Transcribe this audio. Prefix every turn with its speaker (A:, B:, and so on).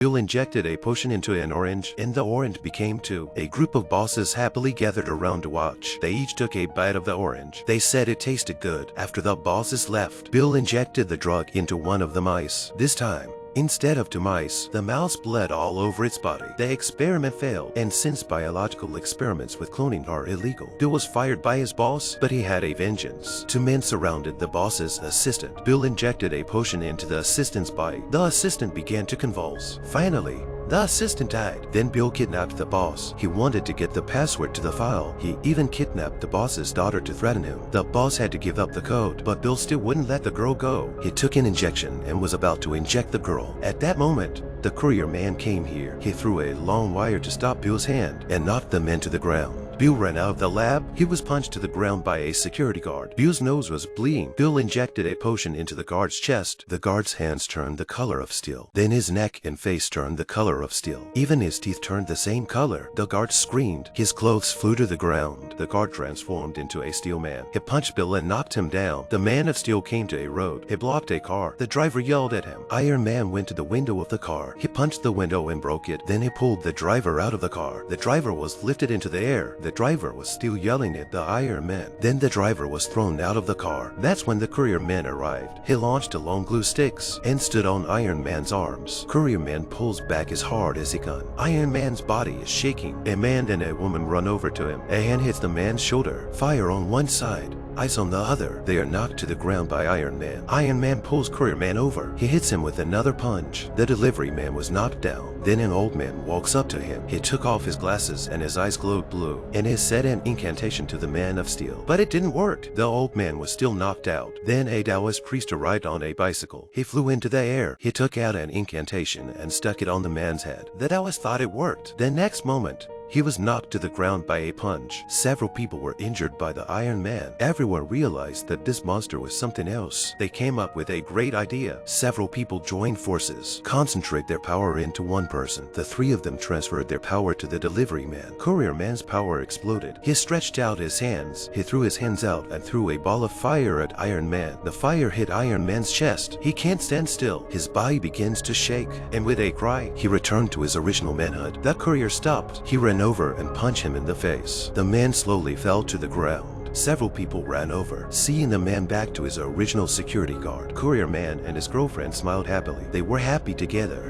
A: Bill injected a potion into an orange, and the orange became two. A group of bosses happily gathered around to watch. They each took a bite of the orange. They said it tasted good. After the bosses left, Bill injected the drug into one of the mice. This time, instead of two mice, the mouse bled all over its body. The experiment failed, and since biological experiments with cloning are illegal, Bill was fired by his boss, but he had a vengeance. Two men surrounded the boss's assistant. Bill injected a potion into the assistant's body. The assistant began to convulse. Finally, the assistant died. Then Bill kidnapped the boss. He wanted to get the password to the file. He even kidnapped the boss's daughter to threaten him. The boss had to give up the code, but Bill still wouldn't let the girl go. He took an injection and was about to inject the girl. At that moment, the courier man came here. He threw a long wire to stop Bill's hand and knocked the man to the ground. Bill ran out of the lab. He was punched to the ground by a security guard. Bill's nose was bleeding. Bill injected a potion into the guard's chest. The guard's hands turned the color of steel. Then his neck and face turned the color of steel. Even his teeth turned the same color. The guard screamed. His clothes flew to the ground. The guard transformed into a steel man. He punched Bill and knocked him down. The man of steel came to a road. He blocked a car. The driver yelled at him. Iron Man went to the window of the car. He punched the window and broke it. Then he pulled the driver out of the car. The driver was lifted into the air. The driver was still yelling at the Iron Man. Then the driver was thrown out of the car. That's when the courier man arrived. He launched a long glue sticks and stood on Iron Man's arms. Courier man pulls back as hard as he can. Iron Man's body is shaking. A man and a woman run over to him. A hand hits the man's shoulder. Fire on one side, ice on the other. They are knocked to the ground by Iron Man. Iron Man pulls Courier Man over. He hits him with another punch. The delivery man was knocked down. Then an old man walks up to him. He took off his glasses and his eyes glowed blue, and he said an incantation to the man of steel. But it didn't work. The old man was still knocked out. Then a Taoist priest arrived on a bicycle. He flew into the air. He took out an incantation and stuck it on the man's head. The Taoist thought it worked. The next moment, he was knocked to the ground by a punch. Several people were injured by the Iron Man. Everyone realized that this monster was something else. They came up with a great idea. Several people joined forces, concentrate their power into one person. The three of them transferred their power to the delivery man. Courier man's power exploded. He stretched out his hands. He threw his hands out and threw a ball of fire at Iron Man. The fire hit Iron Man's chest. He can't stand still. His body begins to shake, and with a cry, he returned to his original manhood. The courier stopped. He ran over and punched him in the face. The man slowly fell to the ground. Several people ran over, seeing the man back to his original security guard. Courier man and his girlfriend smiled happily. They were happy together.